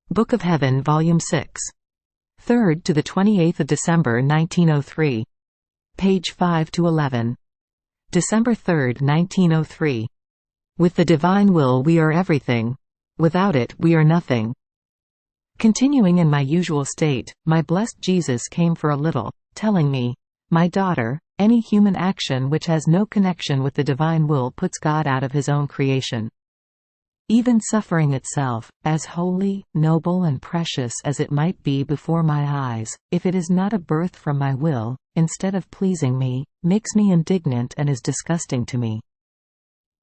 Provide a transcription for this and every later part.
Book of Heaven, Volume 6. 3rd to the 28th of December 1903. Page 5 to 11. December 3, 1903. With the divine will we are everything. Without it we are nothing. Continuing in my usual state, my blessed Jesus came for a little, telling me, "My daughter, any human action which has no connection with the divine will puts God out of his own creation. Even suffering itself, as holy, noble and precious as it might be before my eyes, if it is not a birth from my will, instead of pleasing me, makes me indignant and is disgusting to me.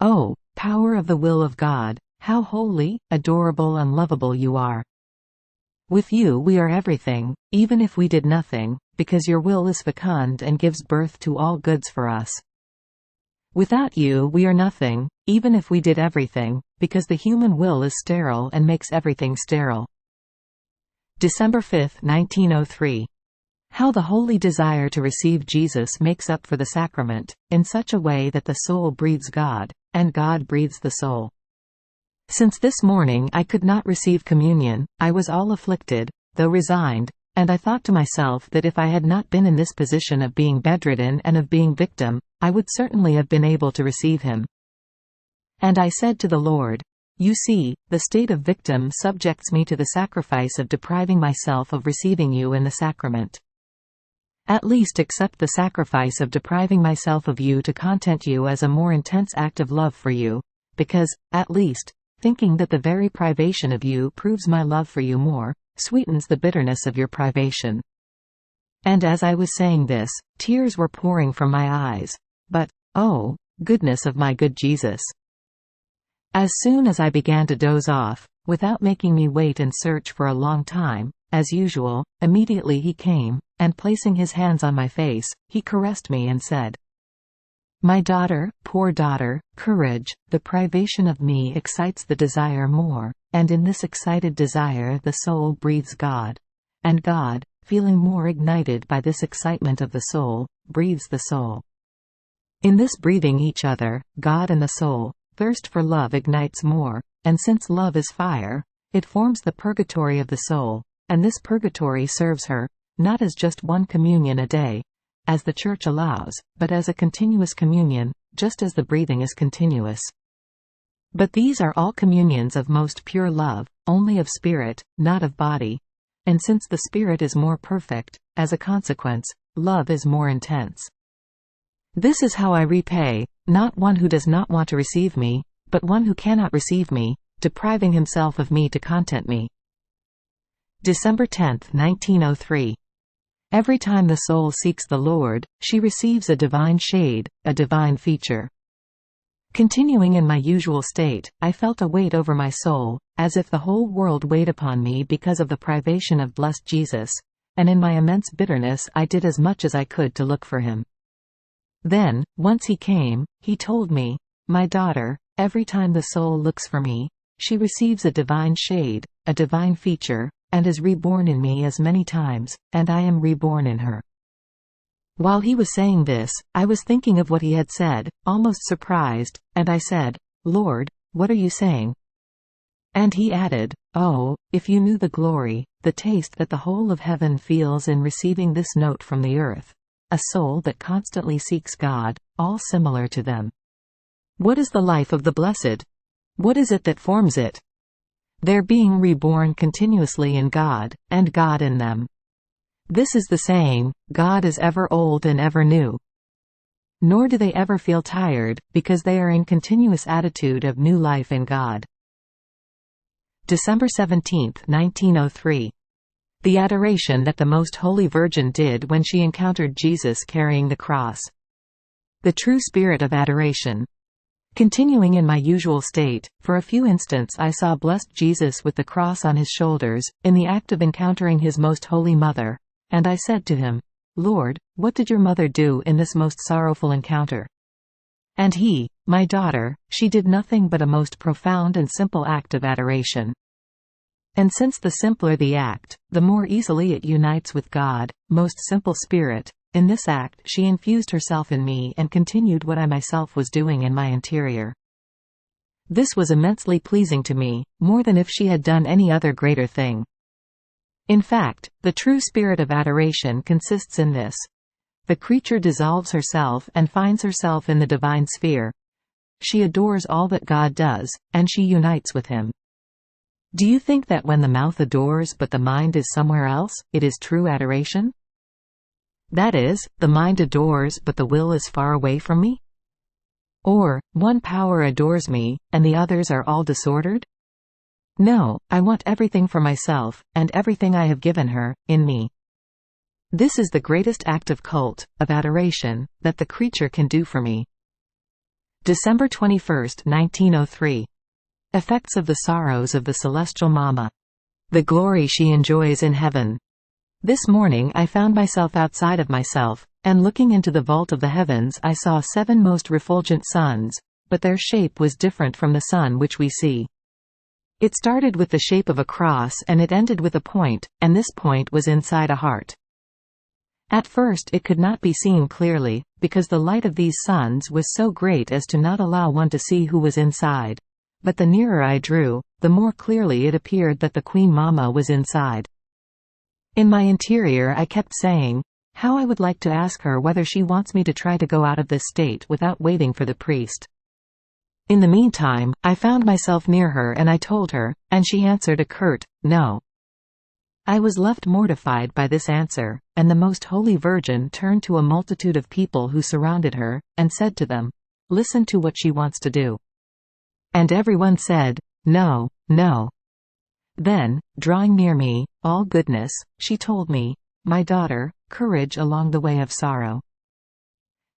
Oh, power of the will of God, how holy, adorable and lovable you are! With you we are everything, even if we did nothing, because your will is fecund and gives birth to all goods for us. Without you we are nothing, even if we did everything, because the human will is sterile and makes everything sterile." December 5, 1903. How the holy desire to receive Jesus makes up for the sacrament, in such a way that the soul breathes God, and God breathes the soul. Since this morning I could not receive communion, I was all afflicted, though resigned, and I thought to myself that if I had not been in this position of being bedridden and of being victim, I would certainly have been able to receive him. And I said to the Lord, "You see, the state of victim subjects me to the sacrifice of depriving myself of receiving you in the sacrament. At least accept the sacrifice of depriving myself of you to content you as a more intense act of love for you, because, at least, thinking that the very privation of you proves my love for you more, sweetens the bitterness of your privation." And as I was saying this, tears were pouring from my eyes. But, oh, goodness of my good Jesus! As soon as I began to doze off, without making me wait and search for a long time, as usual, immediately he came, and placing his hands on my face, he caressed me and said, "My daughter, poor daughter, courage, the privation of me excites the desire more, and in this excited desire the soul breathes God. And God, feeling more ignited by this excitement of the soul, breathes the soul. In this breathing each other, God and the soul, thirst for love ignites more, and since love is fire, it forms the purgatory of the soul, and this purgatory serves her, not as just one communion a day, as the Church allows, but as a continuous communion, just as the breathing is continuous. But these are all communions of most pure love, only of spirit, not of body. And since the spirit is more perfect, as a consequence, love is more intense. This is how I repay, not one who does not want to receive me, but one who cannot receive me, depriving himself of me to content me." December 10, 1903. Every time the soul seeks the Lord, she receives a divine shade, a divine feature. Continuing in my usual state, I felt a weight over my soul, as if the whole world weighed upon me because of the privation of blessed Jesus, and in my immense bitterness I did as much as I could to look for him. Then, once he came, he told me, "My daughter, every time the soul looks for me, she receives a divine shade, a divine feature, and is reborn in me as many times, and I am reborn in her." While he was saying this, I was thinking of what he had said, almost surprised, and I said, "Lord, what are you saying?" And he added, "Oh, if you knew the glory, the taste that the whole of heaven feels in receiving this note from the earth, a soul that constantly seeks God, all similar to them. What is the life of the blessed? What is it that forms it? Their being reborn continuously in God, and God in them. This is the saying, God is ever old and ever new. Nor do they ever feel tired, because they are in continuous attitude of new life in God." December 17, 1903. The adoration that the Most Holy Virgin did when she encountered Jesus carrying the cross. The true spirit of adoration. Continuing in my usual state, for a few instants I saw blessed Jesus with the cross on his shoulders, in the act of encountering his most holy mother, and I said to him, "Lord, what did your mother do in this most sorrowful encounter?" And he, "My daughter, she did nothing but a most profound and simple act of adoration." And since the simpler the act, the more easily it unites with God, most simple spirit, in this act she infused herself in me and continued what I myself was doing in my interior. This was immensely pleasing to me, more than if she had done any other greater thing. In fact, the true spirit of adoration consists in this. The creature dissolves herself and finds herself in the divine sphere. She adores all that God does, and she unites with Him. Do you think that when the mouth adores but the mind is somewhere else, it is true adoration? That is, the mind adores but the will is far away from me? Or, one power adores me, and the others are all disordered? No, I want everything for myself, and everything I have given her, in me. This is the greatest act of cult, of adoration, that the creature can do for me. December 21, 1903. Effects of the sorrows of the Celestial Mama. The glory she enjoys in heaven. This morning I found myself outside of myself, and looking into the vault of the heavens I saw 7 most refulgent suns, but their shape was different from the sun which we see. It started with the shape of a cross and it ended with a point, and this point was inside a heart. At first it could not be seen clearly, because the light of these suns was so great as to not allow one to see who was inside. But the nearer I drew, the more clearly it appeared that the Queen Mama was inside. In my interior I kept saying, how I would like to ask her whether she wants me to try to go out of this state without waiting for the priest. In the meantime, I found myself near her and I told her, and she answered a curt, no. I was left mortified by this answer, and the Most Holy Virgin turned to a multitude of people who surrounded her, and said to them, listen to what she wants to do. And everyone said, no, no. Then, drawing near me, all goodness, she told me, my daughter, courage along the way of sorrow.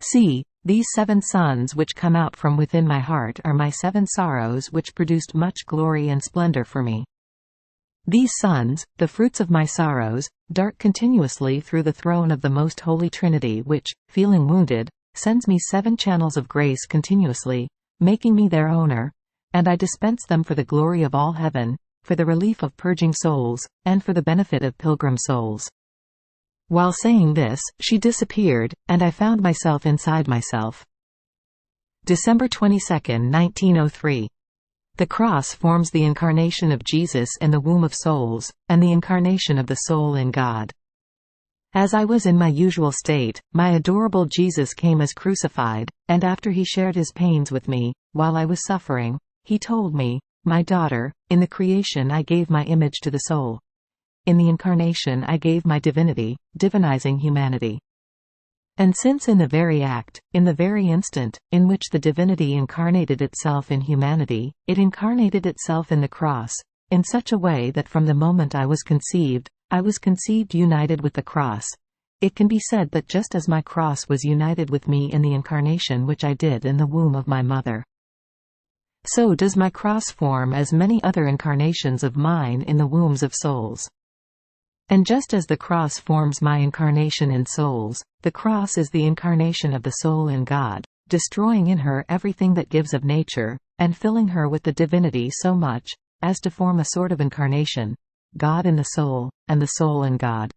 See, these 7 suns which come out from within my heart are my 7 sorrows which produced much glory and splendor for me. These suns, the fruits of my sorrows, dart continuously through the throne of the Most Holy Trinity which, feeling wounded, sends me 7 channels of grace continuously, making me their owner, and I dispense them for the glory of all heaven, for the relief of purging souls, and for the benefit of pilgrim souls. While saying this, she disappeared, and I found myself inside myself. December 22, 1903. The cross forms the incarnation of Jesus in the womb of souls, and the incarnation of the soul in God. As I was in my usual state, my adorable Jesus came as crucified, and after he shared his pains with me, while I was suffering, he told me, my daughter, in the creation I gave my image to the soul. In the incarnation I gave my divinity, divinizing humanity. And since in the very act, in the very instant, in which the divinity incarnated itself in humanity, it incarnated itself in the cross, in such a way that from the moment I was conceived united with the cross, it can be said that just as my cross was united with me in the incarnation which I did in the womb of my mother, so does my cross form as many other incarnations of mine in the wombs of souls. And just as the cross forms my incarnation in souls, the cross is the incarnation of the soul in God, destroying in her everything that gives of nature, and filling her with the divinity so much, as to form a sort of incarnation, God in the soul, and the soul in God.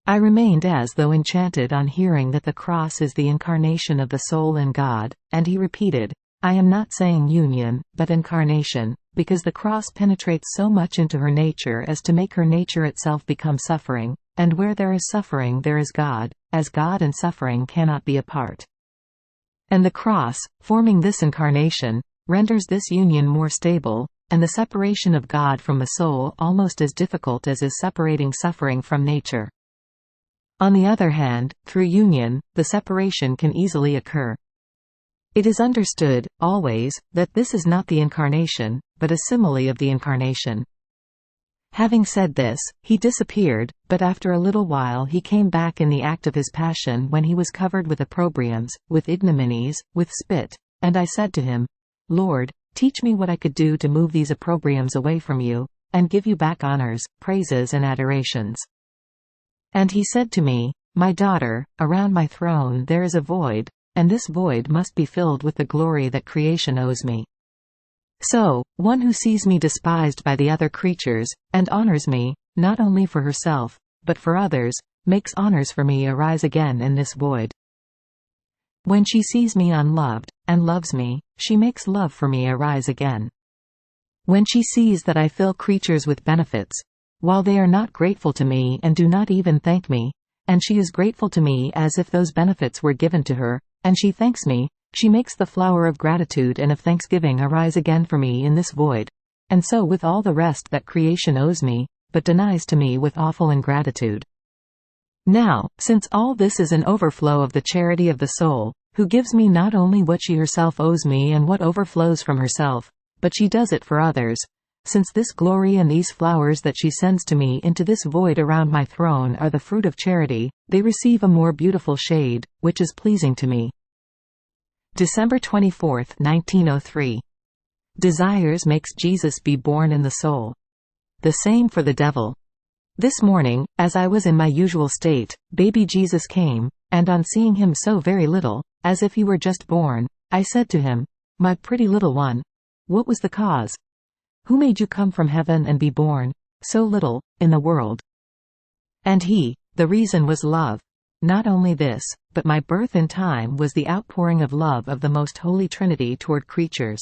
I remained as though enchanted on hearing that the cross is the incarnation of the soul in God, and he repeated, I am not saying union, but incarnation, because the cross penetrates so much into her nature as to make her nature itself become suffering, and where there is suffering there is God, as God and suffering cannot be apart. And the cross, forming this incarnation, renders this union more stable, and the separation of God from the soul almost as difficult as is separating suffering from nature. On the other hand, through union, the separation can easily occur. It is understood, always, that this is not the incarnation, but a simile of the incarnation. Having said this, he disappeared, but after a little while he came back in the act of his passion when he was covered with opprobriums, with ignominies, with spit, and I said to him, Lord, teach me what I could do to move these opprobriums away from you, and give you back honors, praises and adorations. And he said to me, my daughter, around my throne there is a void, and this void must be filled with the glory that creation owes me. So, one who sees me despised by the other creatures, and honors me, not only for herself, but for others, makes honors for me arise again in this void. When she sees me unloved, and loves me, she makes love for me arise again. When she sees that I fill creatures with benefits, while they are not grateful to me and do not even thank me, and she is grateful to me as if those benefits were given to her, and she thanks me, she makes the flower of gratitude and of thanksgiving arise again for me in this void, and so with all the rest that creation owes me, but denies to me with awful ingratitude. Now, since all this is an overflow of the charity of the soul, who gives me not only what she herself owes me and what overflows from herself, but she does it for others, since this glory and these flowers that she sends to me into this void around my throne are the fruit of charity, they receive a more beautiful shade, which is pleasing to me. December 24, 1903. Desires makes Jesus be born in the soul. The same for the devil. This morning, as I was in my usual state, baby Jesus came, and on seeing him so very little, as if he were just born, I said to him, "My pretty little one, what was the cause? Who made you come from heaven and be born, so little, in the world?" And the reason was love. Not only this, but my birth in time was the outpouring of love of the most holy Trinity toward creatures.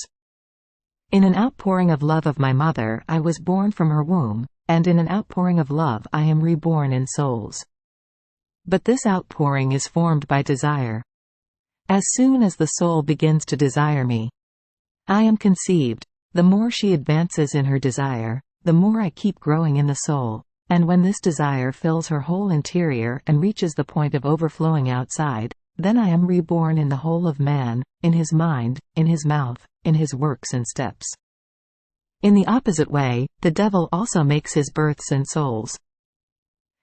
In an outpouring of love of my mother I was born from her womb, and in an outpouring of love I am reborn in souls. But this outpouring is formed by desire. As soon as the soul begins to desire me, I am conceived. The more she advances in her desire, the more I keep growing in the soul, and when this desire fills her whole interior and reaches the point of overflowing outside, then I am reborn in the whole of man, in his mind, in his mouth, in his works and steps. In the opposite way, the devil also makes his births in souls.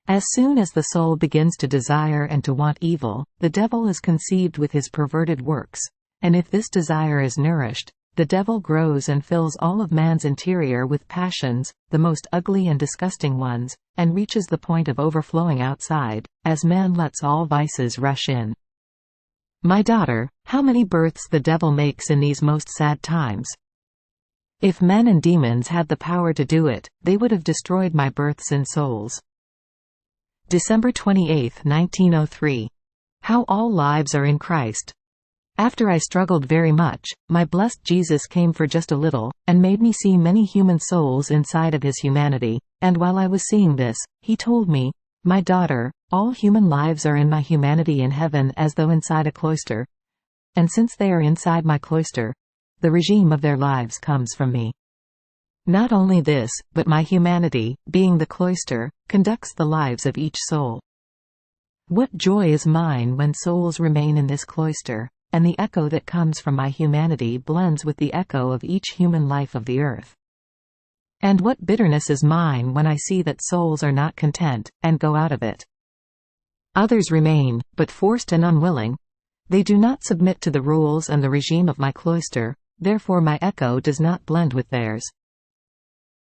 As soon as the soul begins to desire and to want evil, the devil is conceived with his perverted works, and if this desire is nourished, the devil grows and fills all of man's interior with passions, the most ugly and disgusting ones, and reaches the point of overflowing outside, as man lets all vices rush in. My daughter, how many births the devil makes in these most sad times! If men and demons had the power to do it, they would have destroyed my births in souls. December 28, 1903. How all lives are in Christ. After I struggled very much, my blessed Jesus came for just a little, and made me see many human souls inside of his humanity, and while I was seeing this, he told me, "My daughter, all human lives are in my humanity in heaven as though inside a cloister, and since they are inside my cloister, the regime of their lives comes from me. Not only this, but my humanity, being the cloister, conducts the lives of each soul. What joy is mine when souls remain in this cloister, and the echo that comes from my humanity blends with the echo of each human life of the earth. And what bitterness is mine when I see that souls are not content, and go out of it. Others remain, but forced and unwilling. They do not submit to the rules and the regime of my cloister, therefore my echo does not blend with theirs,